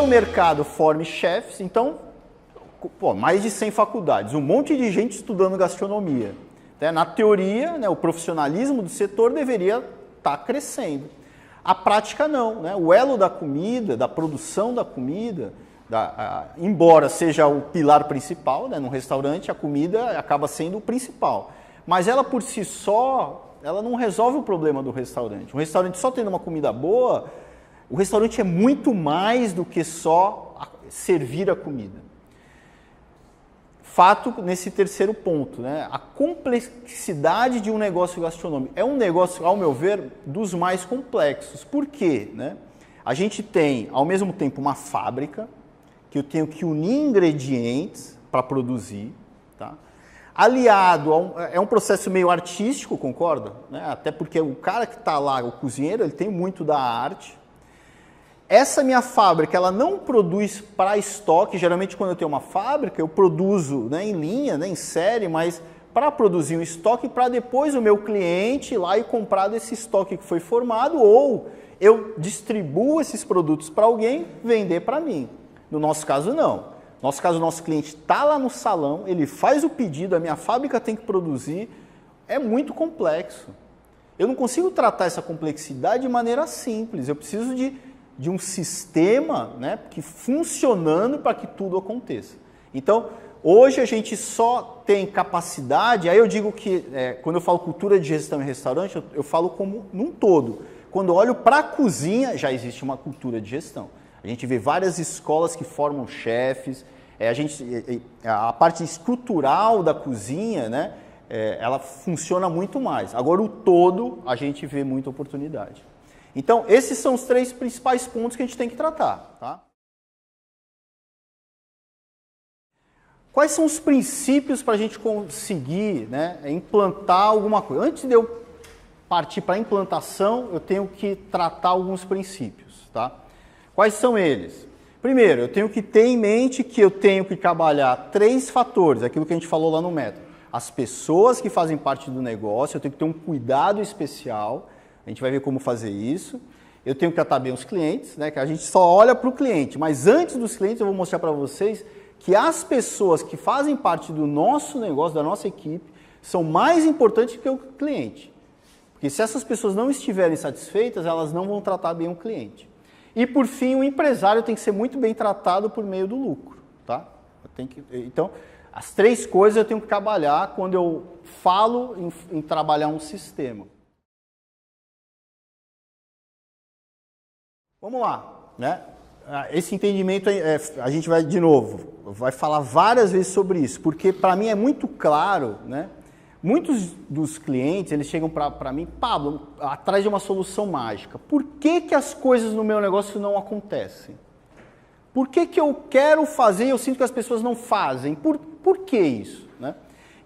o mercado forme chefes, então, pô, mais de 100 faculdades, um monte de gente estudando gastronomia. Na teoria, né, o profissionalismo do setor deveria estar crescendo. A prática não, né? O elo da comida, da produção da comida, embora seja o pilar principal, né, num restaurante, a comida acaba sendo o principal. Mas ela por si só, ela não resolve o problema do restaurante. Um restaurante só tendo uma comida boa, o restaurante é muito mais do que só servir a comida. Fato nesse terceiro ponto, né? A complexidade de um negócio gastronômico. É um negócio, ao meu ver, dos mais complexos. Por quê? Né? A gente tem, ao mesmo tempo, uma fábrica, que eu tenho que unir ingredientes para produzir, tá? Aliado é um processo meio artístico, concorda? Né? Até porque o cara que está lá, o cozinheiro, ele tem muito da arte. Essa minha fábrica, ela não produz para estoque. Geralmente, quando eu tenho uma fábrica, eu produzo, né, em linha, né, em série, mas para produzir um estoque para depois o meu cliente ir lá e comprar desse estoque que foi formado, ou eu distribuo esses produtos para alguém vender para mim. No nosso caso, não. No nosso caso, o nosso cliente está lá no salão, ele faz o pedido, a minha fábrica tem que produzir. É muito complexo. Eu não consigo tratar essa complexidade de maneira simples. Eu preciso de um sistema, né, que funcionando para que tudo aconteça. Então, hoje a gente só tem capacidade, aí eu digo que, quando eu falo cultura de gestão em restaurante, eu falo como num todo. Quando eu olho para a cozinha, já existe uma cultura de gestão. A gente vê várias escolas que formam chefes, a parte estrutural da cozinha, né, ela funciona muito mais. Agora, o todo, a gente vê muita oportunidade. Então, esses são os 3 principais pontos que a gente tem que tratar. Tá? Quais são os princípios para a gente conseguir, né, implantar alguma coisa? Antes de eu partir para a implantação, eu tenho que tratar alguns princípios. Tá? Quais são eles? Primeiro, eu tenho que ter em mente que eu tenho que trabalhar 3 fatores, aquilo que a gente falou lá no método. As pessoas que fazem parte do negócio, eu tenho que ter um cuidado especial. A gente vai ver como fazer isso. Eu tenho que tratar bem os clientes, né? Que a gente só olha para o cliente. Mas antes dos clientes, eu vou mostrar para vocês que as pessoas que fazem parte do nosso negócio, da nossa equipe, são mais importantes que o cliente. Porque se essas pessoas não estiverem satisfeitas, elas não vão tratar bem o cliente. E, por fim, o empresário tem que ser muito bem tratado por meio do lucro. Tá? Então, as 3 coisas eu tenho que trabalhar quando eu falo em trabalhar um sistema. Vamos lá, né? Esse entendimento, a gente vai, de novo, vai falar várias vezes sobre isso, porque para mim é muito claro, né? Muitos dos clientes, eles chegam para mim, Pablo, atrás de uma solução mágica. Por que as coisas no meu negócio não acontecem? Por que eu quero fazer e eu sinto que as pessoas não fazem? Por que isso? Né?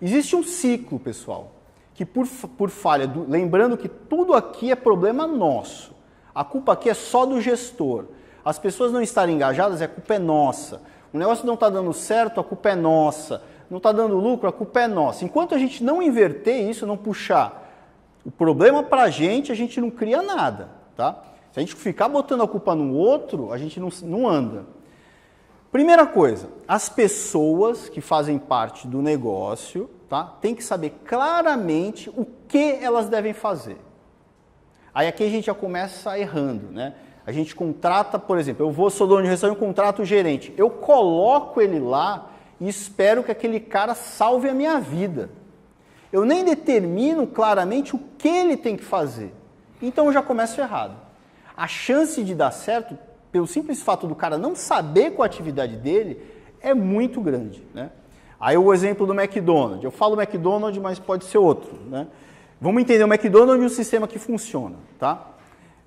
Existe um ciclo, pessoal, que por falha, lembrando que tudo aqui é problema nosso. A culpa aqui é só do gestor. As pessoas não estarem engajadas, a culpa é nossa. O negócio não está dando certo, a culpa é nossa. Não está dando lucro, a culpa é nossa. Enquanto a gente não inverter isso, não puxar o problema para a gente não cria nada. Tá? Se a gente ficar botando a culpa no outro, a gente não anda. Primeira coisa, as pessoas que fazem parte do negócio, tá, têm que saber claramente o que elas devem fazer. Aí aqui a gente já começa errando, né? A gente contrata, por exemplo, sou dono de restaurante, eu contrato o gerente. Eu coloco ele lá e espero que aquele cara salve a minha vida. Eu nem determino claramente o que ele tem que fazer. Então eu já começo errado. A chance de dar certo, pelo simples fato do cara não saber qual a atividade dele, é muito grande, né? Aí o exemplo do McDonald's. Eu falo McDonald's, mas pode ser outro, né? Vamos entender o McDonald's e um sistema que funciona, tá?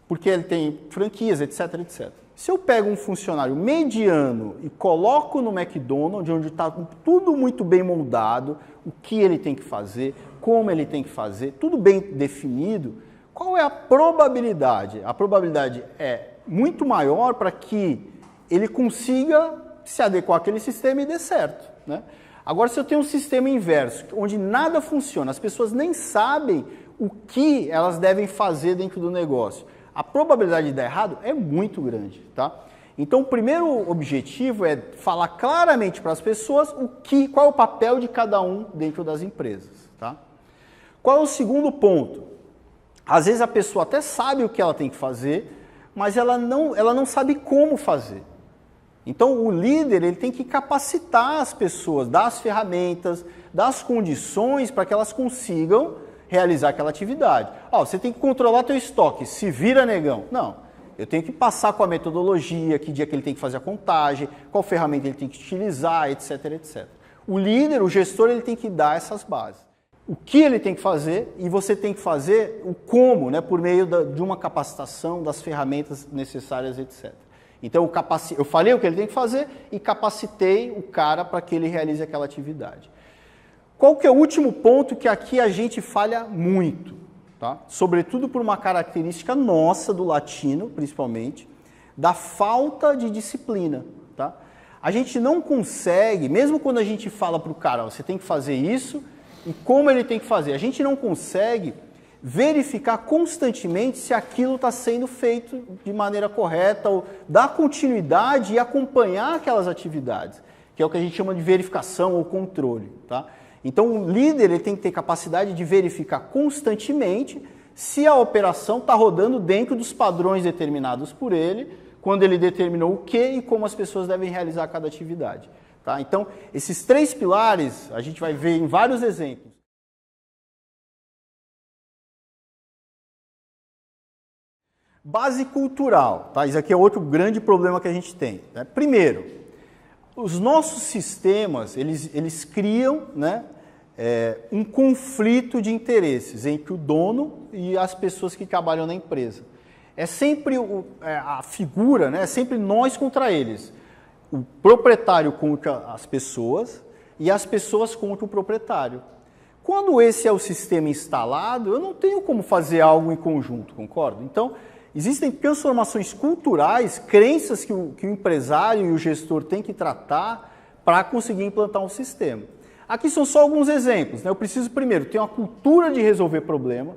Porque ele tem franquias, etc, etc. Se eu pego um funcionário mediano e coloco no McDonald's, onde está tudo muito bem moldado, o que ele tem que fazer, como ele tem que fazer, tudo bem definido, qual é a probabilidade? A probabilidade é muito maior para que ele consiga se adequar àquele sistema e dê certo, né? Agora, se eu tenho um sistema inverso, onde nada funciona, as pessoas nem sabem o que elas devem fazer dentro do negócio, a probabilidade de dar errado é muito grande, tá? Então, o primeiro objetivo é falar claramente para as pessoas qual é o papel de cada um dentro das empresas. Tá? Qual é o segundo ponto? Às vezes a pessoa até sabe o que ela tem que fazer, mas ela não sabe como fazer. Então, o líder ele tem que capacitar as pessoas, dar as ferramentas, dar as condições para que elas consigam realizar aquela atividade. Você tem que controlar teu estoque, se vira, negão. Não, eu tenho que passar com a metodologia, que dia que ele tem que fazer a contagem, qual ferramenta ele tem que utilizar, etc, etc. O líder, o gestor, ele tem que dar essas bases. O que ele tem que fazer e você tem que fazer o como, né, por meio de uma capacitação, das ferramentas necessárias, etc. Então, eu falei o que ele tem que fazer e capacitei o cara para que ele realize aquela atividade. Qual que é o último ponto que aqui a gente falha muito? Tá? Sobretudo por uma característica nossa, do latino, principalmente, da falta de disciplina. Tá? A gente não consegue, mesmo quando a gente fala para o cara, você tem que fazer isso, e como ele tem que fazer, a gente não consegue verificar constantemente se aquilo está sendo feito de maneira correta, ou dar continuidade e acompanhar aquelas atividades, que é o que a gente chama de verificação ou controle. Tá? Então, o líder ele tem que ter capacidade de verificar constantemente se a operação está rodando dentro dos padrões determinados por ele, quando ele determinou o que e como as pessoas devem realizar cada atividade. Tá? Então, esses 3 pilares a gente vai ver em vários exemplos. Base cultural, tá? Isso aqui é outro grande problema que a gente tem. Né? Primeiro, os nossos sistemas, eles criam, né, um conflito de interesses entre o dono e as pessoas que trabalham na empresa. É sempre a figura, né, é sempre nós contra eles. O proprietário contra as pessoas e as pessoas contra o proprietário. Quando esse é o sistema instalado, eu não tenho como fazer algo em conjunto, concorda? Então, existem transformações culturais, crenças que o empresário e o gestor têm que tratar para conseguir implantar um sistema. Aqui são só alguns exemplos. Né? Eu preciso, primeiro, ter uma cultura de resolver problema.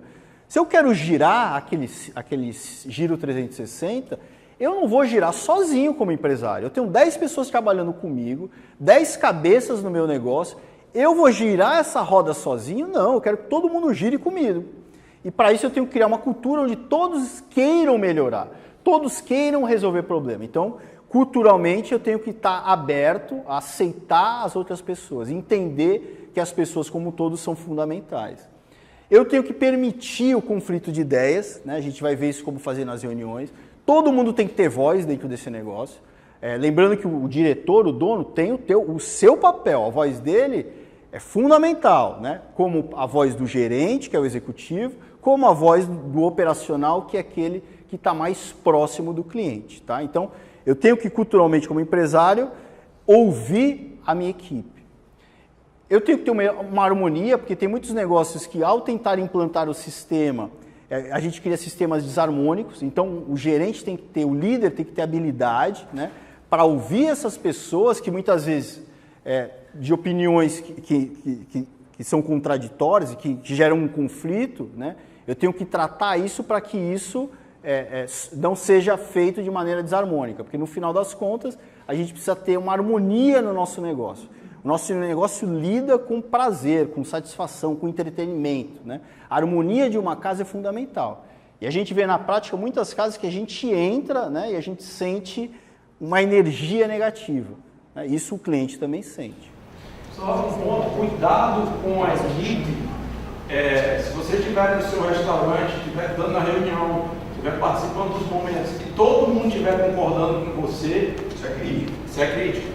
Se eu quero girar aquele giro 360, eu não vou girar sozinho como empresário. Eu tenho 10 pessoas trabalhando comigo, 10 cabeças no meu negócio. Eu vou girar essa roda sozinho? Não, eu quero que todo mundo gire comigo. E para isso eu tenho que criar uma cultura onde todos queiram melhorar, todos queiram resolver problema. Então, culturalmente, eu tenho que estar aberto a aceitar as outras pessoas, entender que as pessoas como todos são fundamentais. Eu tenho que permitir o conflito de ideias, né? A gente vai ver isso como fazer nas reuniões. Todo mundo tem que ter voz dentro desse negócio. Lembrando que o diretor, o dono, tem o seu papel, a voz dele é fundamental, né? Como a voz do gerente, que é o executivo, como a voz do operacional, que é aquele que está mais próximo do cliente. Tá? Então, eu tenho que, culturalmente, como empresário, ouvir a minha equipe. Eu tenho que ter uma harmonia, porque tem muitos negócios que, ao tentar implantar o sistema, a gente cria sistemas desarmônicos, então o gerente tem que ter, o líder tem que ter habilidade, né, para ouvir essas pessoas que muitas vezes, de opiniões que são contraditórias e que geram um conflito, né, eu tenho que tratar isso para que isso não seja feito de maneira desarmônica, porque no final das contas a gente precisa ter uma harmonia no nosso negócio. O nosso negócio lida com prazer, com satisfação, com entretenimento. Né? A harmonia de uma casa é fundamental. E a gente vê na prática muitas casas que a gente entra, né, e a gente sente uma energia negativa. Né? Isso o cliente também sente. Só um ponto, cuidado com a equipe. Se você estiver no seu restaurante, estiver dando a reunião, estiver participando dos momentos e todo mundo estiver concordando com você, isso é crítico. Isso é crítico.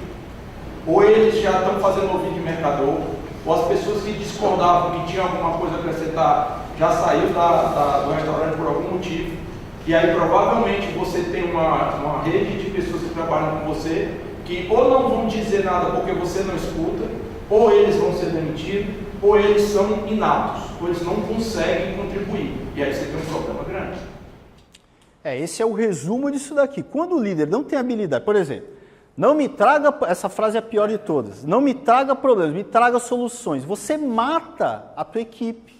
Ou eles já estão fazendo ouvido de mercador, ou as pessoas que discordavam, que tinham alguma coisa a acrescentar, já saiu do restaurante por algum motivo. E aí provavelmente você tem uma rede de pessoas que trabalham com você, que ou não vão dizer nada porque você não escuta, ou eles vão ser demitidos, ou eles são inaptos, ou eles não conseguem contribuir. E aí você tem um problema grande. Esse é o resumo disso daqui. Quando o líder não tem habilidade, por exemplo, não me traga, essa frase é a pior de todas, não me traga problemas, me traga soluções. Você mata a tua equipe.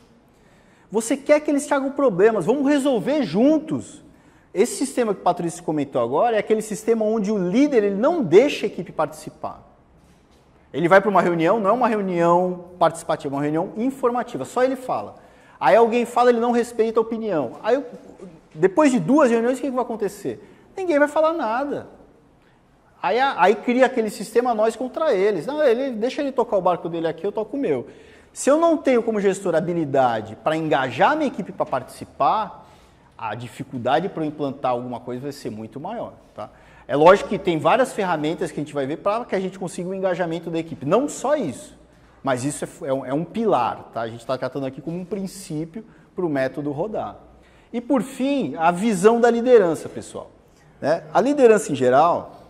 Você quer que eles tragam problemas, vamos resolver juntos. Esse sistema que o Patrício comentou agora é aquele sistema onde o líder ele não deixa a equipe participar. Ele vai para uma reunião, não é uma reunião participativa, é uma reunião informativa, só ele fala. Aí alguém fala, ele não respeita a opinião. Aí, depois de 2 reuniões, o que vai acontecer? Ninguém vai falar nada. Aí cria aquele sistema nós contra eles. Não, deixa ele tocar o barco dele aqui, eu toco o meu. Se eu não tenho como gestor habilidade para engajar a minha equipe para participar, a dificuldade para eu implantar alguma coisa vai ser muito maior. Tá? É lógico que tem várias ferramentas que a gente vai ver para que a gente consiga o engajamento da equipe. Não só isso, mas isso é um pilar. Tá? A gente está tratando aqui como um princípio para o método rodar. E por fim, a visão da liderança, pessoal. Né? A liderança em geral,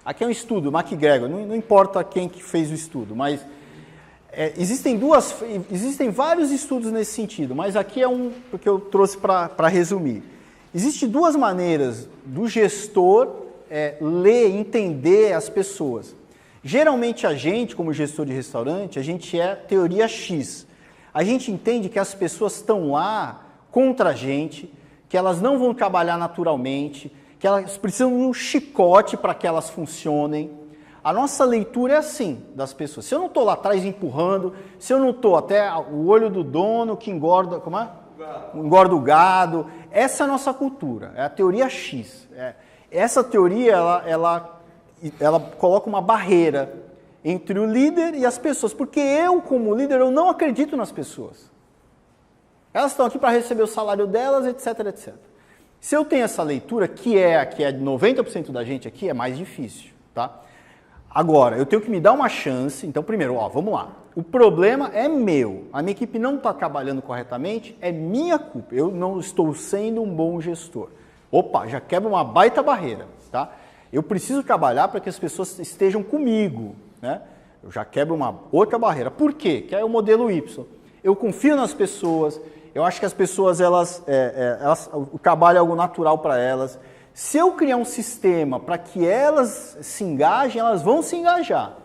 aqui é um estudo, McGregor, não importa quem que fez o estudo, mas existem vários estudos nesse sentido, mas aqui é um que eu trouxe para resumir. Existem 2 maneiras do gestor ler, entender as pessoas. Geralmente a gente, como gestor de restaurante, a gente é teoria X. A gente entende que as pessoas estão lá contra a gente, que elas não vão trabalhar naturalmente, que elas precisam de um chicote para que elas funcionem. A nossa leitura é assim das pessoas. Se eu não estou lá atrás empurrando, se eu não estou até o olho do dono que engorda, como é? Engorda o gado. Essa é a nossa cultura, é a teoria X. Essa teoria, ela coloca uma barreira entre o líder e as pessoas, porque eu, como líder, eu não acredito nas pessoas. Elas estão aqui para receber o salário delas, etc, etc. Se eu tenho essa leitura, que é de 90% da gente aqui, é mais difícil, tá? Agora, eu tenho que me dar uma chance. Então, primeiro, vamos lá. O problema é meu. A minha equipe não está trabalhando corretamente, é minha culpa. Eu não estou sendo um bom gestor. Opa, já quebra uma baita barreira, tá? Eu preciso trabalhar para que as pessoas estejam comigo, né? Eu já quebro uma outra barreira. Por quê? Que é o modelo Y. Eu confio nas pessoas, eu acho que as pessoas, o trabalho é algo natural para elas. Se eu criar um sistema para que elas se engajem, elas vão se engajar.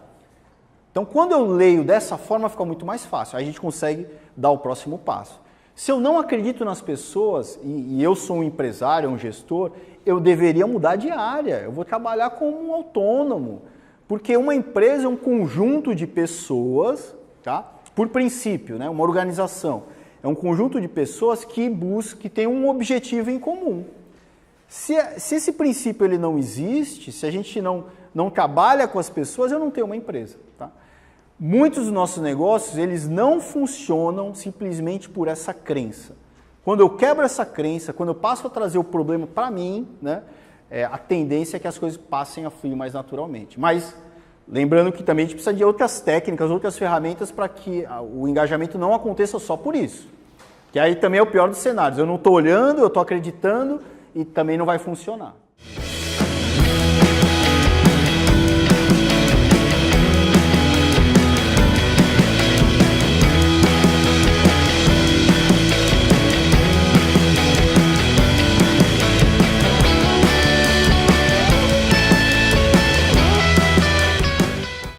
Então, quando eu leio dessa forma, fica muito mais fácil. Aí a gente consegue dar o próximo passo. Se eu não acredito nas pessoas, e eu sou um empresário, um gestor, eu deveria mudar de área. Eu vou trabalhar como um autônomo. Porque uma empresa é um conjunto de pessoas, tá? Por princípio, né? Uma organização. É um conjunto de pessoas que tem um objetivo em comum. Se esse princípio ele não existe, se a gente não trabalha com as pessoas, eu não tenho uma empresa. Tá? Muitos dos nossos negócios, eles não funcionam simplesmente por essa crença. Quando eu quebro essa crença, quando eu passo a trazer o problema para mim, né, a tendência é que as coisas passem a fluir mais naturalmente. Mas, lembrando que também a gente precisa de outras técnicas, outras ferramentas para que o engajamento não aconteça só por isso. Que aí também é o pior dos cenários. Eu não estou olhando, eu estou acreditando, e também não vai funcionar.